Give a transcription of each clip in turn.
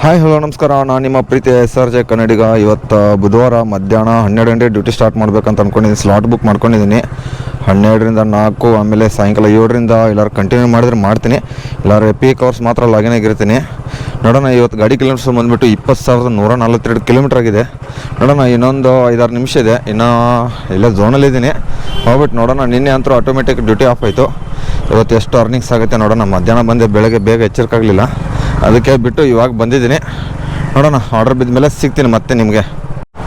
Hi hello ನಮಸ್ಕಾರ, ನಾನು ನಿಮ್ಮ ಪ್ರೀತಿಯ SRJ ಕನ್ನಡಿಗ. ಇವತ್ತು ಬುಧವಾರ ಮಧ್ಯಾಹ್ನ 12 ಗಂಟೆ ಡ್ಯೂಟಿ ಸ್ಟಾರ್ಟ್ ಮಾಡ್ಬೇಕಂತ ಅಂದ್ಕೊಂಡಿದ್ದೀನಿ. ಸ್ಲಾಟ್ ಬುಕ್ ಮಾಡ್ಕೊಂಡಿದ್ದೀನಿ 12ರಿಂದ 4, ಆಮೇಲೆ ಸಾಯಂಕಾಲ 7ರಿಂದ ಎಲ್ಲರೂ ಕಂಟಿನ್ಯೂ ಮಾಡಿದ್ರೆ ಮಾಡ್ತೀನಿ, ಎಲ್ಲರೂ ಪೀಕ್ ಅವರ್ಸ್ ಮಾತ್ರ ಲಾಗಿನ್ ಆಗಿರ್ತೀನಿ. ನೋಡೋಣ, ಇವತ್ತು ಗಾಡಿ ಕಿಲೋಮೀಟರ್ಸ್ ಬಂದುಬಿಟ್ಟು 20,142 ಕಿಲೋಮೀಟ್ರ್ ಆಗಿದೆ. ನೋಡೋಣ, ಇನ್ನೊಂದು 5-6 ನಿಮಿಷ ಇದೆ, ಇನ್ನೂ ಇಲ್ಲೇ ಝೋನಲ್ಲಿದ್ದೀನಿ. ಹೋಗ್ಬಿಟ್ಟು ನೋಡೋಣ. ನಿನ್ನೆ ಅಂತೂ ಆಟೋಮೆಟಿಕ್ ಡ್ಯೂಟಿ ಆಫ್ ಆಯಿತು. ಇವತ್ತು ಎಷ್ಟು ಅರ್ನಿಂಗ್ಸ್ ಆಗುತ್ತೆ ನೋಡೋಣ. ಮಧ್ಯಾಹ್ನ ಬಂದೆ, ಬೆಳಗ್ಗೆ ಬೇಗ ಎಚ್ಚರಿಕಾಗಲಿಲ್ಲ, ಅದಕ್ಕೆ ಬಿಟ್ಟು ಇವಾಗ ಬಂದಿದ್ದೀನಿ. ನೋಡೋಣ, ಆರ್ಡರ್ ಬಿದ್ದ ಮೇಲೆ ಸಿಗ್ತೀನಿ ಮತ್ತೆ ನಿಮಗೆ.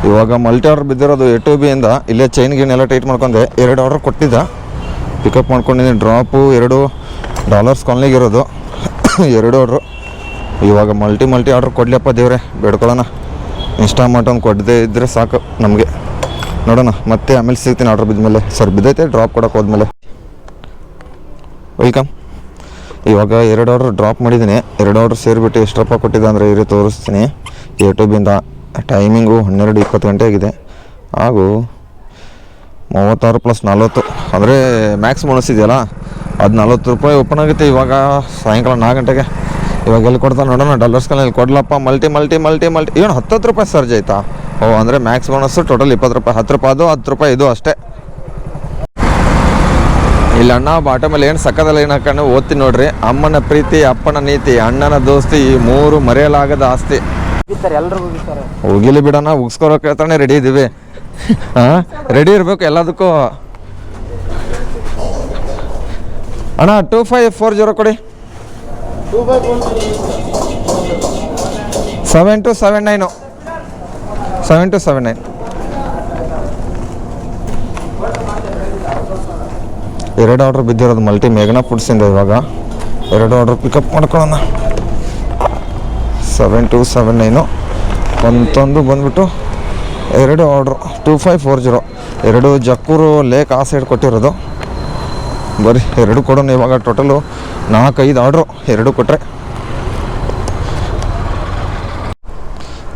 ಇವಾಗ ಮಲ್ಟಿ ಆರ್ಡರ್ ಬಿದ್ದಿರೋದು A to B ಇಂದ. ಇಲ್ಲೇ ಚೈನ್ ಎಲ್ಲ ಟೈಟ್ ಮಾಡ್ಕೊಂಡೆ. 2 ಆರ್ಡರ್ ಕೊಟ್ಟಿದ್ದ, ಪಿಕಪ್ ಮಾಡ್ಕೊಂಡಿದ್ದೀನಿ. ಡ್ರಾಪು 2 ಡಾಲರ್ಸ್ ಕಾಲನಿಗೆ ಇರೋದು 2 ಆರ್ಡ್ರು. ಇವಾಗ ಮಲ್ಟಿ ಆರ್ಡ್ರ್ ಕೊಡಲಿಯಪ್ಪ ದೇವ್ರೆ, ಬೇಡ್ಕೊಳ್ಳೋಣ. ಇನ್ಸ್ಟಾಮಾರ್ಟ್ ಒಂದು ಕೊಡದೇ ಇದ್ದರೆ ಸಾಕು ನಮಗೆ. ನೋಡೋಣ, ಮತ್ತೆ ಆಮೇಲೆ ಸಿಗ್ತೀನಿ ಆರ್ಡ್ರ್ ಬಿದ್ದ ಮೇಲೆ. ಸರ್ ಬಿದ್ದೈತೆ, ಡ್ರಾಪ್ ಕೊಡೋಕೆ ಹೋದ್ಮೇಲೆ. ವೆಲ್ಕಮ್. ಇವಾಗ 2 ಆರ್ಡ್ರ್ ಡ್ರಾಪ್ ಮಾಡಿದ್ದೀನಿ. 2 ಆರ್ಡ್ರ್ ಸೇರಿಬಿಟ್ಟು ಎಷ್ಟು ರೂಪಾಯಿ ಕೊಟ್ಟಿದ್ದೆ ಅಂದರೆ ಇರೋ ತೋರಿಸ್ತೀನಿ. A to B ಇಂದ ಟೈಮಿಂಗು 12:20 ಗಂಟೆ ಆಗಿದೆ. ಹಾಗೂ 36 + 40 ಅಂದರೆ ಮ್ಯಾಕ್ಸ್ ಬೋನಸ್ ಇದೆಯಲ್ಲ, ಅದು 40 ರೂಪಾಯಿ ಓಪನ್ ಆಗುತ್ತೆ ಇವಾಗ ಸಾಯಂಕಾಲ 4 ಗಂಟೆಗೆ. ಇವಾಗ ಎಲ್ಲಿ ಕೊಡ್ತಾ ನೋಡೋಣ. ಡಾಲರ್ಸ್ಗಳಲ್ಲಿ ಕೊಡಲಪ್ಪ. ಮಲ್ಟಿ ಏನು 10 ರೂಪಾಯಿ ಸರ್ಜ್ ಆಯಿತಾ? ಅಂದರೆ ಮ್ಯಾಕ್ಸ್ ಬೋನಸ್ಸು ಟೋಟಲ್ 20 ರೂಪಾಯಿ. 10 ರೂಪಾಯಿ ಅದು, 10 ರೂಪಾಯಿ ಇದು ಅಷ್ಟೇ. ಇಲ್ಲ ಅಣ್ಣ ಬಾಟಮಲ್ಲಿ ಏನು ಸಕ್ಕದಲ್ಲಿ ಏನು ಹಾಕೊಂಡು ಓದ್ತೀನಿ ನೋಡ್ರಿ. ಅಮ್ಮನ ಪ್ರೀತಿ, ಅಪ್ಪನ ನೀತಿ, ಅಣ್ಣನ ದೋಸ್ತಿ, ಈ 3 ಮರೆಯಲಾಗದ ಆಸ್ತಿ. ಹೋಗಿಲಿ ಬಿಡೋಣ, ಉಗ್ಸ್ಕೊಳಕ್ಕೆ ಹೇಳ್ತಾನೆ ರೆಡಿ ಇದ್ದೀವಿ. ಹಾಂ, ರೆಡಿ ಇರಬೇಕು ಎಲ್ಲದಕ್ಕೂ. ಅಣ್ಣ 2540 ಕೊಡಿ. 7279 7279. 2 ಆರ್ಡ್ರ್ ಬಿದ್ದಿರೋದು ಮಲ್ಟಿ ಮೇಘನಾ ಫುಡ್ಸಿಂದ. ಇವಾಗ 2 ಆರ್ಡ್ರ್ ಪಿಕಪ್ ಮಾಡ್ಕೊಳ್ಳೋಣ. 7279 ಒಂದೊಂದು ಬಂದುಬಿಟ್ಟು 2 ಆರ್ಡ್ರು 2540. 2 ಜಕ್ಕೂರು ಲೇಕ್ ಆ ಸೈಡ್ ಕೊಟ್ಟಿರೋದು. ಬರೀ 2 ಕೊಡೋಣ. ಇವಾಗ ಟೋಟಲು 4-5 ಆರ್ಡ್ರು 2 ಕೊಟ್ಟರೆ.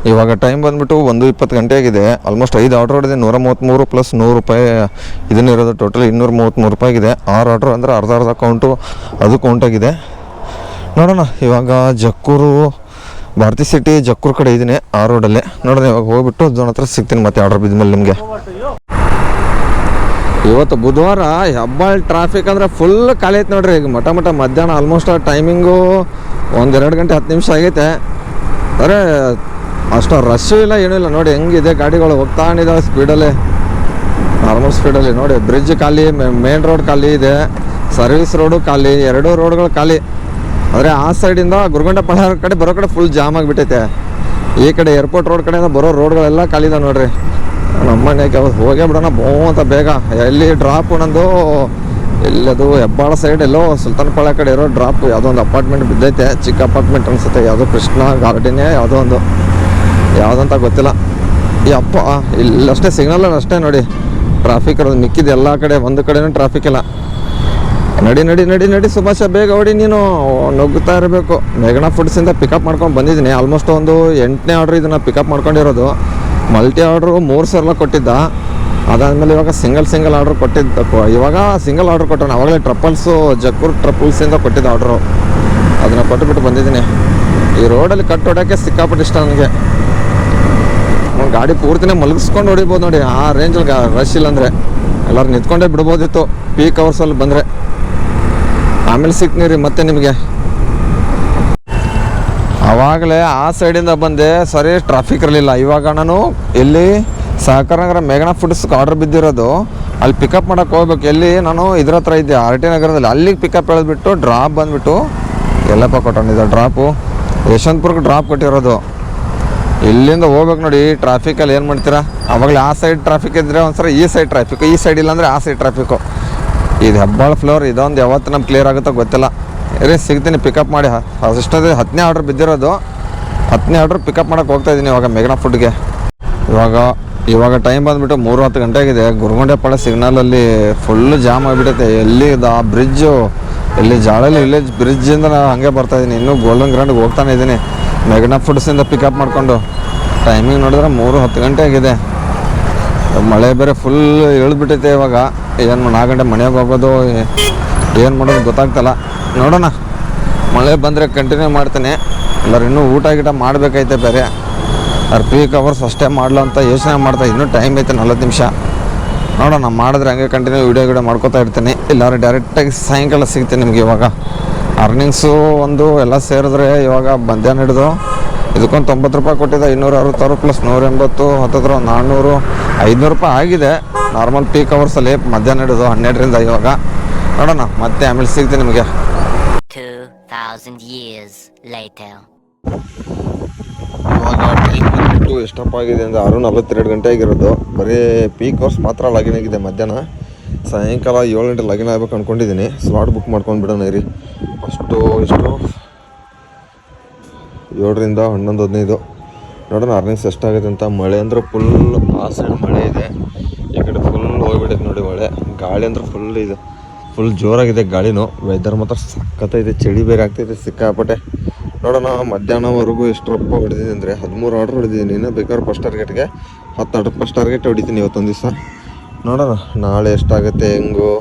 ಇವಾಗ ಟೈಮ್ ಬಂದುಬಿಟ್ಟು 1:20 ಗಂಟೆ ಆಗಿದೆ. ಆಲ್ಮೋಸ್ಟ್ 5 ಆರ್ಡ್ರ್ ಹೊಡೆದೆ. 133 + 100 ರೂಪಾಯಿ ಇದನ್ನಿರೋದು. ಟೋಟಲ್ 233 ರೂಪಾಯಿ ಆಗಿದೆ. 6 ಆರ್ಡ್ರ್ ಅಂದರೆ ಅರ್ಧ ಕೌಂಟು ಅದು ಕೌಂಟಾಗಿದೆ. ನೋಡೋಣ, ಇವಾಗ ಜಕ್ಕೂರು ಭಾರತಿ ಸಿಟಿ ಜಕ್ಕೂರು ಕಡೆ ಇದ್ದೀನಿ, ಆ ರೋಡಲ್ಲಿ. ನೋಡೋಣ, ಇವಾಗ ಹೋಗ್ಬಿಟ್ಟು ಝೋನ್ ಹತ್ರ ಸಿಗ್ತೀನಿ ಮತ್ತೆ ಆರ್ಡ್ರ್ ಬಿದ್ದ ಮೇಲೆ ನಿಮಗೆ. ಇವತ್ತು ಬುಧವಾರ ಹೆಬ್ಬಾಳ್ ಟ್ರಾಫಿಕ್ ಅಂದರೆ ಫುಲ್ ಖಾಲಿ ಐತೆ ನೋಡ್ರಿ. ಈಗ ಮಠ ಮಧ್ಯಾಹ್ನ ಆಲ್ಮೋಸ್ಟ್ ಟೈಮಿಂಗು 1-2 ಗಂಟೆ 10 ನಿಮಿಷ ಆಗೈತೆ. ಅಂದರೆ ಅಷ್ಟು ರಶ್ಶು ಇಲ್ಲ, ಏನೂ ಇಲ್ಲ. ನೋಡಿ ಹೆಂಗಿದೆ ಗಾಡಿಗಳು ಹೋಗ್ತಾನಿದ್ದಾವೆ ಸ್ಪೀಡಲ್ಲಿ, ನಾರ್ಮಲ್ ಸ್ಪೀಡಲ್ಲಿ. ನೋಡಿ, ಬ್ರಿಡ್ಜ್ ಖಾಲಿ, ಮೇನ್ ರೋಡ್ ಖಾಲಿ ಇದೆ, ಸರ್ವಿಸ್ ರೋಡು ಖಾಲಿ, 2 ರೋಡ್ಗಳು ಖಾಲಿ. ಆದರೆ ಆ ಸೈಡಿಂದ ಗುರುಗೊಂಡಪಾಳ್ಯ ಕಡೆ ಬರೋ ಕಡೆ ಫುಲ್ ಜಾಮ್ ಆಗಿಬಿಟ್ಟೈತೆ. ಈ ಕಡೆ ಏರ್ಪೋರ್ಟ್ ರೋಡ್ ಕಡೆಯಿಂದ ಬರೋ ರೋಡ್ಗಳೆಲ್ಲ ಖಾಲಿ ಇದೆ ನೋಡ್ರಿ. ನಮ್ಮನೆಗೆ ಅವತ್ತು ಹೋಗೇ ಬಿಡೋಣ ಬೋ ಅಂತ ಬೇಗ. ಎಲ್ಲಿ ಡ್ರಾಪು ನಂದು, ಎಲ್ಲದು ಹೆಬ್ಬಾಳ ಸೈಡ್ ಎಲ್ಲೋ ಸುಲ್ತಾನಪಾಳ್ಯ ಕಡೆ ಇರೋ ಡ್ರಾಪ್ ಯಾವುದೋ ಒಂದು ಅಪಾರ್ಟ್ಮೆಂಟ್ ಬಿದ್ದೈತೆ. ಚಿಕ್ಕ ಅಪಾರ್ಟ್ಮೆಂಟ್ ಅನಿಸುತ್ತೆ, ಯಾವುದೋ ಕೃಷ್ಣ ಗಾರ್ಡನ್ನೇ ಯಾವುದೋ ಒಂದು, ಯಾವುದಂತ ಗೊತ್ತಿಲ್ಲ. ಈ ಅಪ್ಪ ಇಲ್ಲಷ್ಟೇ ಸಿಗ್ನಲಲ್ಲಿ ಅಷ್ಟೇ ನೋಡಿ ಟ್ರಾಫಿಕ್ ಇರೋದು. ಮಿಕ್ಕಿದ ಎಲ್ಲ ಕಡೆ ಒಂದು ಕಡೆನೂ ಟ್ರಾಫಿಕ್ ಇಲ್ಲ. ನಡಿ ಸುಭಾಷ, ಬೇಗ ಹೊಡಿ ನೀನು, ನುಗ್ಗುತ್ತಾ ಇರಬೇಕು. ಮೇಘನಾ ಫುಡ್ಸಿಂದ ಪಿಕಪ್ ಮಾಡ್ಕೊಂಡು ಬಂದಿದ್ದೀನಿ. ಆಲ್ಮೋಸ್ಟ್ ಒಂದು 8ನೇ ಆರ್ಡ್ರ್ ಇದನ್ನು ಪಿಕಪ್ ಮಾಡ್ಕೊಂಡಿರೋದು. ಮಲ್ಟಿ ಆರ್ಡ್ರು 3 ಸಲ ಕೊಟ್ಟಿದ್ದ. ಅದಾದಮೇಲೆ ಇವಾಗ ಸಿಂಗಲ್ ಆರ್ಡ್ರ್ ಕೊಟ್ಟಿದ್ದ. ಇವಾಗ ಸಿಂಗಲ್ ಆರ್ಡ್ರ್ ಕೊಟ್ಟೋಣ. ಆವಾಗಲೇ ಟ್ರಪಲ್ಸು ಜಕ್ಕೂರು ಟ್ರಪಲ್ಸಿಂದ ಕೊಟ್ಟಿದ್ದ ಆರ್ಡ್ರು, ಅದನ್ನು ಕೊಟ್ಟುಬಿಟ್ಟು ಬಂದಿದ್ದೀನಿ. ಈ ರೋಡಲ್ಲಿ ಕಟ್ ಹೊಡೋಕ್ಕೆ ಸಿಕ್ಕಾಪಟ್ಟು ಇಷ್ಟ ನನಗೆ. ಗಾಡಿ ಪೂರ್ತಿನೇ ಮಲಗಿಸ್ಕೊಂಡು ಹೊಡಿಬೋದು ನೋಡಿ, ಆ ರೇಂಜಲ್ಲಿ ರಶ್ ಇಲ್ಲಾಂದರೆ. ಎಲ್ಲರೂ ನಿಂತ್ಕೊಂಡೇ ಬಿಡ್ಬೋದಿತ್ತು ಪೀಕ್ ಅವರ್ಸಲ್ಲಿ ಬಂದರೆ. ಆಮೇಲೆ ಸಿಕ್ತೀನಿ ರೀ ಮತ್ತೆ ನಿಮಗೆ. ಆವಾಗಲೇ ಆ ಸೈಡಿಂದ ಬಂದೆ, ಸರಿ ಟ್ರಾಫಿಕ್ ಇರಲಿಲ್ಲ. ಇವಾಗ ನಾನು ಎಲ್ಲಿ ಸಹಕಾರ ನಗರ ಮೇಘನಾ ಫುಡ್ಸ್ಗೆ ಆರ್ಡ್ರ್ ಬಿದ್ದಿರೋದು, ಅಲ್ಲಿ ಪಿಕಪ್ ಮಾಡೋಕ್ಕೆ ಹೋಗ್ಬೇಕು. ಎಲ್ಲಿ ನಾನು ಇದ್ರ ಹತ್ರ ಇದ್ದೆ, RT ನಗರದಲ್ಲಿ. ಅಲ್ಲಿಗೆ ಪಿಕಪ್ ಹೇಳಿದ್ಬಿಟ್ಟು ಡ್ರಾಪ್ ಬಂದುಬಿಟ್ಟು ಎಲ್ಲಪ್ಪ ಕೊಟ್ಟೊಂಡಿದ್ದೆ. ಡ್ರಾಪು ಯಶವಂತಪುರಕ್ಕೆ ಡ್ರಾಪ್ ಕೊಟ್ಟಿರೋದು. ಇಲ್ಲಿಂದ ಹೋಗ್ಬೇಕು ನೋಡಿ. ಟ್ರಾಫಿಕಲ್ಲಿ ಏನು ಮಾಡ್ತೀರಾ? ಆವಾಗಲೇ ಆ ಸೈಡ್ ಟ್ರಾಫಿಕ್ ಇದ್ದರೆ ಒಂದ್ಸಲ ಈ ಸೈಡ್ ಟ್ರಾಫಿಕ್ಕು, ಈ ಸೈಡ್ ಇಲ್ಲಾಂದರೆ ಆ ಸೈಡ್ ಟ್ರಾಫಿಕ್ಕು. ಇದು ಹೆಬ್ಬಾಳ ಫ್ಲೋರ್, ಇದೊಂದು ಯಾವತ್ತು ನಮ್ಗೆ ಕ್ಲಿಯರ್ ಆಗುತ್ತೋ ಗೊತ್ತಿಲ್ಲ. ಸಿಗ್ತೀನಿ ಪಿಕಪ್ ಮಾಡಿ. ಅಷ್ಟೊಂದು 10ನೇ ಆರ್ಡ್ರ್ ಬಿದ್ದಿರೋದು. 10ನೇ ಆರ್ಡ್ರ್ ಪಿಕಪ್ ಮಾಡೋಕ್ಕೆ ಹೋಗ್ತಾಯಿದ್ದೀನಿ ಇವಾಗ ಮೇಘನಾ ಫುಡ್ಗೆ. ಇವಾಗ ಟೈಮ್ ಬಂದುಬಿಟ್ಟು 3:10 ಗಂಟೆ ಆಗಿದೆ. ಗುರುಗೊಂಡಪಾಳ್ಯ ಸಿಗ್ನಲಲ್ಲಿ ಫುಲ್ಲು ಜಾಮ್ ಆಗಿಬಿಟ್ಟೈತೆ. ಎಲ್ಲಿ ಆ ಬ್ರಿಡ್ಜು, ಎಲ್ಲಿ ಜಾಳಲ್ಲಿ ವಿಲೇಜ್ ಬ್ರಿಡ್ಜಿಂದ ನಾನು ಹಾಗೆ ಬರ್ತಾಯಿದ್ದೀನಿ. ಇನ್ನೂ ಗೋಲ್ಡನ್ ಗ್ರ್ಯಾಂಡ್ಗೆ ಹೋಗ್ತಾನೆ ಇದ್ದೀನಿ ಮೇಘನಾ ಫುಡ್ಸಿಂದ ಪಿಕಪ್ ಮಾಡಿಕೊಂಡು. ಟೈಮಿಂಗ್ ನೋಡಿದ್ರೆ 3:10 ಗಂಟೆ ಆಗಿದೆ. ಮಳೆ ಬೇರೆ ಫುಲ್ ಇಳಿದ್ಬಿಟ್ಟೈತೆ. ಇವಾಗ ಏನು 4 ಗಂಟೆ ಮನೆಗೆ ಹೋಗೋದು, ಏನು ಮಾಡೋದು ಗೊತ್ತಾಗ್ತಲ್ಲ. ನೋಡೋಣ, ಮಳೆ ಬಂದರೆ ಕಂಟಿನ್ಯೂ ಮಾಡ್ತೀನಿ. ಎಲ್ಲರೂ ಇನ್ನೂ ಊಟ ಗೀಟ ಮಾಡಬೇಕೈತೆ ಬೇರೆ. ಅವ್ರು ಪೀಕ್ ಅವರ್ಸ್ ಅಷ್ಟೇ ಮಾಡಲು ಅಂತ ಯೋಚನೆ ಮಾಡ್ತಾ ಇನ್ನೂ ಟೈಮ್ ಐತೆ 40 ನಿಮಿಷ. ನೋಡೋಣ, ಮಾಡಿದ್ರೆ ಹಂಗೆ ಕಂಟಿನ್ಯೂ ವೀಡಿಯೋ ಮಾಡ್ಕೋತಾ ಇರ್ತೀನಿ. ಇಲ್ಲಾದ್ರೆ ಡೈರೆಕ್ಟಾಗಿ ಸಾಯಂಕಾಲ ಸಿಗ್ತೀನಿ ನಿಮಗೆ. ಇವಾಗ ಅರ್ನಿಂಗ್ಸು ಒಂದು ಎಲ್ಲ ಸೇರಿದ್ರೆ ಇವಾಗ ಮಧ್ಯಾಹ್ನ ಹಿಡಿದು ಇದಕ್ಕೊಂದು 90 ರೂಪಾಯಿ ಕೊಟ್ಟಿದ್ದೆ. 266 ಪ್ಲಸ್ 180 ಹತ್ತಿರ 400 500 ರೂಪಾಯಿ ಆಗಿದೆ ನಾರ್ಮಲ್ ಪೀಕ್ ಅವರ್ಸಲ್ಲಿ ಮಧ್ಯಾಹ್ನ ಹಿಡಿದು 12ರಿಂದ. ಇವಾಗ ನೋಡೋಣ, ಮತ್ತೆ ಆಮೇಲೆ ಸಿಗ್ತೀನಿ ನಿಮಗೆ. 2000 years later. ಇವಾಗ ಟೈಮ್ ಬಂದ್ಬಿಟ್ಟು ಎಷ್ಟಪ್ಪ ಆಗಿದೆ ಅಂದರೆ 6:42 ಗಂಟೆ ಆಗಿರೋದು. ಬರೀ ಪೀಕ್ ಅವರ್ಸ್ ಮಾತ್ರ ಲಾಗಿನ್ ಆಗಿದೆ. ಮಧ್ಯಾಹ್ನ ಸಾಯಂಕಾಲ 7 ಗಂಟೆ ಲಾಗಿನ್ ಆಗ್ಬೇಕು ಅಂದ್ಕೊಂಡಿದ್ದೀನಿ. ಸ್ಲಾಟ್ ಬುಕ್ ಮಾಡ್ಕೊಂಡು ಬಿಡೋಣ ರೀ. ಎಷ್ಟು 7ರಿಂದ 11:15 ನೋಡೋಣ ಅರ್ನಿಂಗ್ಸ್ ಎಷ್ಟಾಗುತ್ತೆ ಅಂತ. ಮಳೆ ಅಂದ್ರೆ ಫುಲ್ ಆ ಸೈಡ್ ಮಳೆ ಇದೆ, ಈ ಕಡೆ ಫುಲ್ ಹೋಗ್ಬಿಟ್ಟೈತೆ ನೋಡಿ ಮಳೆ. ಗಾಳಿ ಅಂದ್ರೆ ಫುಲ್ ಇದೆ, ಫುಲ್ ಜೋರಾಗಿದೆ ಗಾಳಿನೂ. ವೆದರ್ ಮಾತ್ರ ಸಖತ್ತೈತೆ, ಚಳಿ ಬೇರೆ ಆಗ್ತೈತೆ ಸಿಕ್ಕಾಪಟ್ಟೆ. ನೋಡೋಣ ಮಧ್ಯಾಹ್ನವರೆಗೂ ಎಷ್ಟು ರೊಪ್ಪ ಹೊಡೆದಿದೆ ಅಂದರೆ 13 ಆರ್ಡ್ರ್ ಹೊಡೆದಿದ್ದೀನಿ. ಇನ್ನು ಬೇಕಾದ್ರೆ ಫಸ್ಟ್ ಟಾರ್ಗೆಟ್ಗೆ 10 ಆರ್ಡ್ರ್ ಫಸ್ಟ್ ಟಾರ್ಗೆಟ್ ಹೊಡಿತೀನಿ ಇವತ್ತೊಂದು ದಿವಸ. ನೋಡೋಣ ನಾಳೆ ಎಷ್ಟಾಗುತ್ತೆ ಹೆಂಗೋ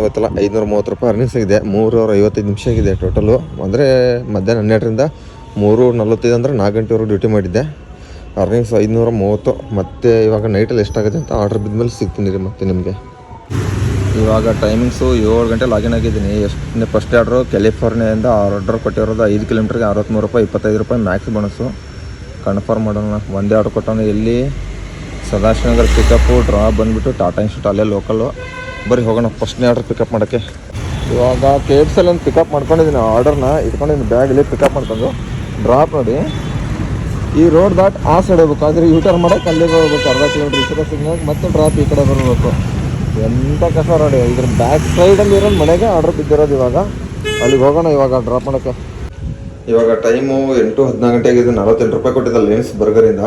ಗೊತ್ತಲ್ಲ. 530 ರೂಪಾಯಿ ಅರ್ನಿಂಗ್ಸ್ ಆಗಿದೆ. 3 ಅವರ್ 55 ನಿಮಿಷ ಆಗಿದೆ ಟೋಟಲು. ಅಂದರೆ ಮಧ್ಯಾಹ್ನ 12ರಿಂದ 3:45 ಅಂದರೆ 4 ಗಂಟೆವರೆಗೂ ಡ್ಯೂಟಿ ಮಾಡಿದ್ದೆ. ಅರ್ನಿಂಗ್ಸ್ 530. ಮತ್ತು ಇವಾಗ ನೈಟಲ್ಲಿ ಎಷ್ಟಾಗುತ್ತೆ ಅಂತ ಆರ್ಡ್ರ್ ಬಿದ್ಮೇಲೆ ಸಿಗ್ತೀನಿ ರೀ ಮತ್ತೆ ನಿಮಗೆ. ಇವಾಗ ಟೈಮಿಂಗ್ಸು 7 ಗಂಟೆ ಲಾಗಿನ್ ಆಗಿದ್ದೀನಿ. ಎಷ್ಟು ಫಸ್ಟ್ ಆರ್ಡ್ರು ಕ್ಯಾಲಿಫೋರ್ನಿಯಿಂದ ಆರ್ಡರ್ ಕೊಟ್ಟಿರೋದು 5 ಕಿಲೋಮೀಟ್ರಿಗೆ 63 ರೂಪಾಯಿ 25 ರೂಪಾಯಿ ಮ್ಯಾಕ್ಸ್ ಬೋನಸ್ಸು. ಕನ್ಫರ್ಮ್ ಮಾಡೋಣ. ಒಂದೇ ಆರ್ಡ್ರ್ ಕೊಟ್ಟವನು ಎಲ್ಲಿ ಸದಾಶಿವನಗರ ಪಿಕಪ್ಪು ಡ್ರಾಪ್ ಬಂದುಬಿಟ್ಟು ಟಾಟಾ ಇನ್ಸ್ಟಿಟ್ಯೂಟ್ ಅಲ್ಲೇ ಲೋಕಲ್ಲು. ಬರೀ ಹೋಗೋಣ ಫಸ್ಟ್ನೇ ಆರ್ಡ್ರ್ ಪಿಕಪ್ ಮಾಡೋಕ್ಕೆ. ಇವಾಗ KFC ಒಂದು ಪಿಕಪ್ ಮಾಡ್ಕೊಂಡಿದ್ದೀನಿ. ಆರ್ಡರ್ನ ಇಟ್ಕೊಂಡಿದ್ದೀನಿ ಬ್ಯಾಗಲ್ಲಿ ಪಿಕಪ್ ಮಾಡ್ಕೊಂಡು. ಡ್ರಾಪ್ ನೋಡಿ ಈ ರೋಡ್ ದಾಟ್ ಆ ಸೈಡ್ ಹೋಗ್ಬೇಕು. ಆದರೆ ಯೂಟರ್ನ್ ಮಾಡೋಕ್ಕೆ ಅಲ್ಲಿಗೆ ಹೋಗ್ಬೇಕು 40 ಕಿಲೋಮೀಟ್ರ್ ಈ ಕಡೆ ಸಿಗ್ನಾಗ ಮತ್ತೆ ಡ್ರಾಪ್ ಈ ಕಡೆ ಬರಬೇಕು. ಎಂಥ ಕಸ ನೋಡಿ. ಇದ್ರ ಬ್ಯಾಕ್ ಸೈಡಲ್ಲಿ ಇರೋದು ಮನೆಗೆ ಆರ್ಡರ್ ಬಿದ್ದಿರೋದು. ಇವಾಗ ಅಲ್ಲಿಗೆ ಹೋಗೋಣ ಇವಾಗ ಡ್ರಾಪ್ ಮಾಡೋಕ್ಕೆ. ಇವಾಗ ಟೈಮು 8:14 ಗಂಟೆ ಆಗಿದೆ. 48 ರೂಪಾಯಿ ಕೊಟ್ಟಿದ್ದ ಲೆನ್ಸ್ ಬರ್ಗರಿಂದ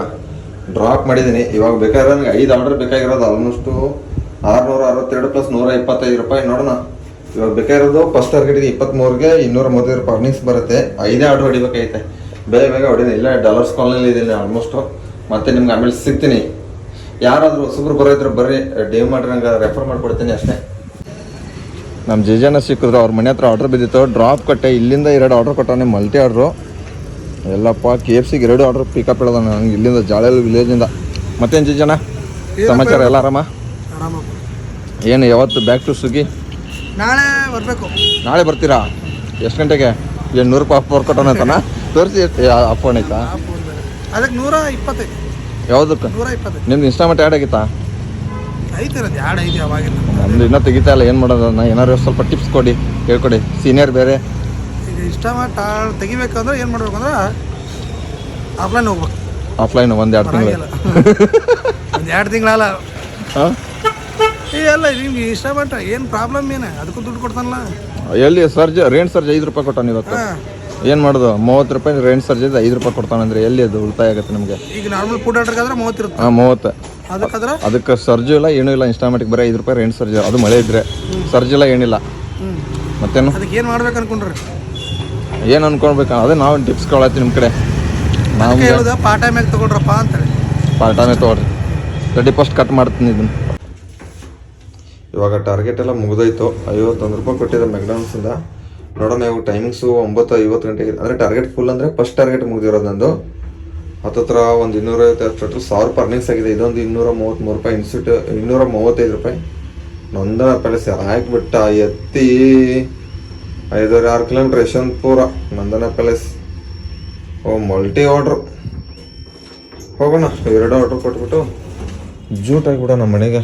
ಡ್ರಾಪ್ ಮಾಡಿದ್ದೀನಿ. ಇವಾಗ ಬೇಕಾದ್ರೆ ನನಗೆ 5 ಆರ್ಡರ್ ಬೇಕಾಗಿರೋದು ಆಲ್ಮೋಸ್ಟು 662 ಪ್ಲಸ್ 125 ರೂಪಾಯಿ. ನೋಡೋಣ ಇವಾಗ ಬೇಕಾಗಿರೋದು ಫಸ್ಟ್ ಟಾರ್ಗೆಟ್ಗೆ 23ಗೆ 235 ರೂಪಾಯಿ ಅರ್ನಿಂಗ್ಸ್ ಬರುತ್ತೆ. 5 ಆರ್ಡರ್ ಹೊಡಿಬೇಕಾಗೈತೆ. ಬೇಗ ಹೊಡಿನಿ. ಇಲ್ಲ ಡಾಲರ್ಸ್ ಕಾಲ್ನಲ್ಲಿ ಇದ್ದೀನಿ ಆಲ್ಮೋಸ್ಟು. ಮತ್ತೆ ನಿಮ್ಗೆ ಆಮೇಲೆ ಸಿಗ್ತೀನಿ. ಯಾರಾದರೂ ಹೊಸಬ್ರು ಬರೋದ್ರೆ ಬರ್ರಿ, ಡೇವ್ ಮಾಡ್ರಿ, ನಂಗೆ ರೆಫರ್ ಮಾಡಿಕೊಡ್ತೀನಿ ಅಷ್ಟೇ. ನಮ್ಮ ಜನ ಸಿಕ್ಕಿದ್ರು, ಅವ್ರ ಮನೆ ಹತ್ರ ಆರ್ಡ್ರ್ ಬಿದ್ದಿತ್ತು. ಡ್ರಾಪ್ ಕೊಟ್ಟೆ. ಇಲ್ಲಿಂದ 2 ಆರ್ಡ್ರ್ ಕೊಟ್ಟವನೇ ಮಲ್ಟಿ ಆರ್ಡ್ರು. ಎಲ್ಲಪ್ಪ KFCಗೆ 2 ಆರ್ಡ್ರ್ ಪಿಕಪ್ ಹೇಳೋದ ನಂಗೆ ಇಲ್ಲಿಂದ ಜಾಳೆಲ್ ವಿಲೇಜಿಂದ. ಮತ್ತೇನು ಜನ ಸಮಾಚಾರ ಎಲ್ಲ ಆರಾಮ? ಏನು ಯಾವತ್ತು ಬ್ಯಾಕ್ ಟು ಸ್ವಿಗ್ಗಿ? ನಾಳೆ ಬರಬೇಕು. ನಾಳೆ ಬರ್ತೀರಾ? ಎಷ್ಟು ಗಂಟೆಗೆ? 800 ರೂಪಾಯಿ ಆಫರ್ ಕೊಟ್ಟವನಂತಾನ ತೋರಿಸಿ. ಅಫೋನ್ ಐತಾ? ಅದಕ್ಕೆ 125. ಯಾವುದಕ್ಕೆ? 125. ನಿಮ್ದು ಇನ್ಸ್ಟಾಮೆಂಟ್ ಆ್ಯಡ್ ಆಗಿತ್ತಾ? ಐತಿರೋದು ಯಾಡ್ ಐತಿ ಅವಾಗಿಲ್ಲ. ನಮ್ದು ಇನ್ನೂ ತೆಗಿತಾ ಇಲ್ಲ. ಏನು ಮಾಡೋದು? ನಾ ಏನಾದ್ರು ಸ್ವಲ್ಪ ಟಿಪ್ಸ್ ಕೊಡಿ, ಹೇಳ್ಕೊಡಿ. ಸೀನಿಯರ್ ಬೇರೆ. ಈಗ ಇನ್ಸ್ಟಾಮೆಂಟ್ ತೆಗಿಬೇಕಂದ್ರೆ ಏನು ಮಾಡ್ಬೇಕಂದ್ರೆ ಆಫ್ಲೈನ್ ಹೋಗ್ಬೇಕು. ಆಫ್ಲೈನ್ 1-2 ತಿಂಗಳು. ಒಂದು 2 ತಿಂಗಳಲ್ಲ. ಹಾಂ ಎಲ್ಲ ನಿಮ್ಗೆ ಇನ್ಸ್ಟಾಮೆಂಟ್ ಏನು ಪ್ರಾಬ್ಲಮ್ ಏನು? ಅದಕ್ಕೂ ದುಡ್ಡು ಕೊಡ್ತಾನಲ್ಲ. ಎಲ್ಲಿ ಸರ್ಜ್ ರೇಂಟ್ ಸರ್ಜ್ 5 ರೂಪಾಯಿ ಕೊಟ್ಟಾನ ಇವತ್ತು. ಏನು ಮಾಡೋದು? 30 ರೂಪಾಯಿ ರೇಂಟ್ ಸರ್ಜ್ 5 ರೂಪಾಯಿ ಕೊಡ್ತಾನಂದ್ರೆ ಎಲ್ಲಿ ಅದು ಉಳಿತಾಯ ಆಗುತ್ತೆ ನಮಗೆ? ಈಗ ನಾರ್ಮಲ್ ಫುಡ್ ಆರ್ಡರ್ಗೆ ಆದ್ರೆ 30 ಇರುತ್ತೆ. ಹಾಂ 30. ಅದಕ್ಕೆ ಸರ್ಜು ಇಲ್ಲ ಏನೂ ಇಲ್ಲ. ಇನ್ಸ್ಟಾಮೆಂಟ್ಗೆ ಬರೀ 5 ರೂಪಾಯಿ ರೇಂಟ್ ಸರ್ಜ್. ಅದು ಮಳೆ ಇದ್ರೆ ಸರ್ಜ್ ಇಲ್ಲ ಏನಿಲ್ಲ. ಮತ್ತೇನು? ಅದಕ್ಕೆ ಏನು ಮಾಡ್ಬೇಕು ಅನ್ಕೊಂಡ್ರಿ? ಏನು ಅನ್ಕೊಳ್ಬೇಕು? ಅದೇ ನಾವು ಟಿಪ್ಸ್ ಕೊಡತ್ತೀವಿ ನಿಮ್ಮ ಕಡೆ. ನಾವು ಹೇಳೋದು ಪಾರ್ಟ್ ಟೈಮ್ ಆಗಿ ತೊಗೊಳ್ರಪ್ಪ ಅಂತೇಳಿ. ಪಾರ್ಟ್ ಟೈಮೇ ತೊಗೊಳ್ರಿ. 30% ಕಟ್ ಮಾಡ್ತೀನಿ ಇದನ್ನು. ಇವಾಗ ಟಾರ್ಗೆಟ್ ಎಲ್ಲ ಮುಗಿದೋಯ್ತು. 51 ರೂಪಾಯಿ ಕೊಟ್ಟಿದ್ದೆ ಮೆಕ್ಡಾನಲ್ಸಿಂದ. ನೋಡೋಣ ಇವಾಗ ಟೈಮಿಂಗ್ಸು 9:50 ಗಂಟೆಗೆ. ಅಂದರೆ ಟಾರ್ಗೆಟ್ ಫುಲ್ ಅಂದರೆ ಫಸ್ಟ್ ಟಾರ್ಗೆಟ್ ಮುಗಿದಿರೋದು ನಂದು. ಹತ್ತಿರ ಒಂದು 250 ಟೋಟಲ್ 1000 ರೂಪಾಯಿ ಅರ್ನಿಂಗ್ಸ್ ಆಗಿದೆ. ಇದೊಂದು 233 ರೂಪಾಯಿ ಇನ್ಸ್ಟಿಟ್ಯೂಟ್ 235 ರೂಪಾಯಿ. ನಂದನ ಪ್ಯಾಲೇಸ್ ಹಾಕಿಬಿಟ್ಟ ಎತ್ತಿ 5-6 ಕಿಲೋಮೀಟ್ರ್ ಯಶವಂತಪುರ ನಂದನ ಪ್ಯಾಲೇಸ್. Multi order. ಹೋಗೋಣ 2 ಆರ್ಡ್ರ್ ಕೊಟ್ಬಿಟ್ಟು ಜೂಟ್ ಆಗಿಬಿಡ ನಮ್ಮ ಮನೆಗೆ.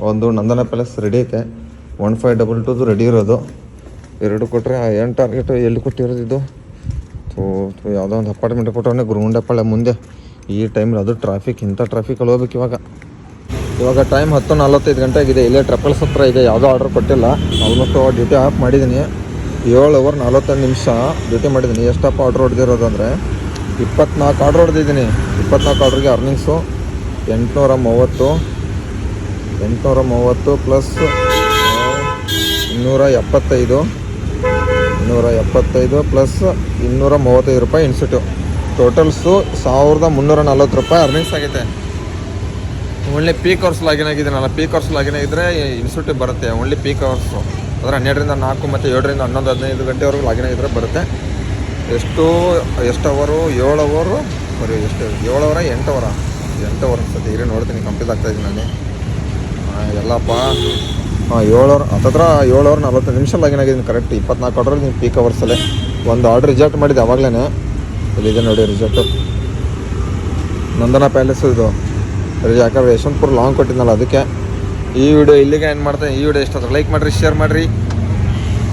ಒಂದು ನಂದನ ಪ್ಯಾಲೇಸ್ ರೆಡಿ ಐತೆ. 1522 ರೆಡಿ ಇರೋದು. 2 ಕೊಟ್ಟರೆ ಏನು ಟಾರ್ಗೆಟು ಎಲ್ಲಿ ಕೊಟ್ಟಿರೋದು ಇದು? ಯಾವುದೋ ಒಂದು ಅಪಾರ್ಟ್ಮೆಂಟ್ ಕೊಟ್ಟವನೇ ಗುರುಗುಂಡಪಾಳ್ಯ ಮುಂದೆ. ಈ ಟೈಮಲ್ಲಿ ಅದು ಟ್ರಾಫಿಕ್, ಇಂಥ ಟ್ರಾಫಿಕಲ್ಲಿ ಹೋಗ್ಬೇಕು ಇವಾಗ ಟೈಮ್ 10:45 ಗಂಟೆ ಆಗಿದೆ. ಇಲ್ಲೇ ಟ್ರಪಲ್ಸ್ ಹತ್ರ ಇದೆ. ಯಾವುದೋ ಆರ್ಡರ್ ಕೊಟ್ಟಿಲ್ಲ. ಆಲ್ಮೋಸ್ಟ್ ಡ್ಯೂಟಿ ಆಫ್ ಮಾಡಿದ್ದೀನಿ. 7 ಅವರ್ 45 ನಿಮಿಷ ಡ್ಯೂಟಿ ಮಾಡಿದ್ದೀನಿ. ಎಷ್ಟಪ್ಪ ಆರ್ಡ್ರ್ ಹೊಡೆದಿರೋದು ಅಂದರೆ 24 ಆರ್ಡ್ರ್ ಹೊಡೆದಿದ್ದೀನಿ. 24 ಆರ್ಡ್ರಿಗೆ ಅರ್ನಿಂಗ್ಸು 830 ಪ್ಲಸ್ 275 ಪ್ಲಸ್ 235 ರೂಪಾಯಿ ಇನ್ಸ್ಟಿಟ್ಯೂಟ್. ಟೋಟಲ್ಸು 1340 ರೂಪಾಯಿ ಅರ್ನಿಂಗ್ಸ್ ಆಗೈತೆ. ಒಳ್ಳೆ ಪೀಕ್ ಅವರ್ಸ್ ಲಾಗಿನ್ ಆಗಿದ್ದೀನಲ್ಲ. ಪೀಕ್ ಅವರ್ಸ್ ಲಾಗಿನ್ ಆಗಿದ್ದರೆ ಇನ್ಸ್ಟಿಟ್ಯೂಟ್ ಬರುತ್ತೆ. ಓನ್ಲಿ ಪೀಕ್ ಅವರ್ಸು ಅಂದರೆ 12ರಿಂದ 4 ಮತ್ತು 7ರಿಂದ 11-15 ಗಂಟೆವರೆಗೂ ಲಾಗಿನ್ ಆಗಿದ್ರೆ ಬರುತ್ತೆ. ಎಷ್ಟು ಅವರು 7 ಅವರು ಬರೀ ಎಷ್ಟು 7 ಅವರ 8 ಅವರ 8 ಅವರ್ ಅನ್ಸುತ್ತೆ. ಇರೇ ನೋಡ್ತೀನಿ, ಕಂಪ್ಲೀಟ್ ಆಗ್ತಾಯಿದ್ದೀನಿ ನಾನು. ಎಲ್ಲಪ್ಪ 7 ಅವರ್ ಹತ್ತತ್ರ 7 ಅವರ್ 40 ನಿಮಿಷ ಲಾಗಿನ್ ಆಗಿದ್ದೀನಿ ಕರೆಕ್ಟ್. 24 ಆರ್ಡ್ರಲ್ಲಿ ನೀವು ಪೀಕ್ ಅವರ್ಸಲ್ಲೇ ಒಂದು ಆರ್ಡ್ರ್ ರಿಜೆಕ್ಟ್ ಮಾಡಿದ್ದೆ ಅವಾಗಲೇ. ಇಲ್ಲಿದೆ ನೋಡಿ ರಿಜೆಕ್ಟು, ನಂದನಾ ಪ್ಯಾಲೇಸ್ ಇದು. ಯಾಕಂದ್ರೆ ಯಶವಂತಪುರ ಲಾಂಗ್ ಕೊಟ್ಟಿದ್ನಲ್ಲ ಅದಕ್ಕೆ. ಈ ವಿಡಿಯೋ ಇಲ್ಲಿಗೆ ಏನು ಮಾಡ್ತೇನೆ. ಈ ವಿಡಿಯೋ ಇಷ್ಟ ಲೈಕ್ ಮಾಡಿರಿ, ಶೇರ್ ಮಾಡಿರಿ.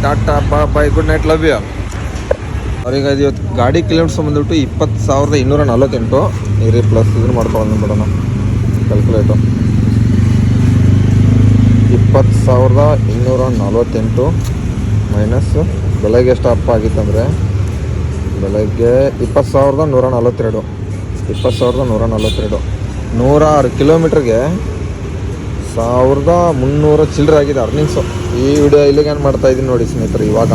ಟಾಟಾ ಬಾಯ್, ಗುಡ್ ನೈಟ್, ಲವ್ ಯು. ಅವ್ರಿಗೆ ಅದು ಇವತ್ತು ಗಾಡಿ ಕಿಲೋಮೀಟರ್ಸ್ ಬಂದುಬಿಟ್ಟು 20,248. ಇರಿ ಪ್ಲಸ್ ಇದನ್ನು ಮಾಡ್ಕೊಂಡು ಬಿಡೋಣ ಕ್ಯಾಲ್ಕುಲೇಟು. 20,248 ಮೈನಸ್ ಬೆಳಗ್ಗೆ ಎಷ್ಟು ಅಪ್ಪ ಆಗಿತ್ತಂದರೆ ಬೆಳಗ್ಗೆ 20,142. 20,142 106 ಕಿಲೋಮೀಟ್ರಿಗೆ 1,300 ಚಿಲ್ಲರೆ ಆಗಿದೆ ಅರ್ನಿಂಗ್ಸು. ಈ ವಿಡಿಯೋ ಇಲ್ಲಿಗೆ ಏನು ಮಾಡ್ತಾಯಿದ್ದೀನಿ ನೋಡಿ ಸ್ನೇಹಿತರೆ. ಇವಾಗ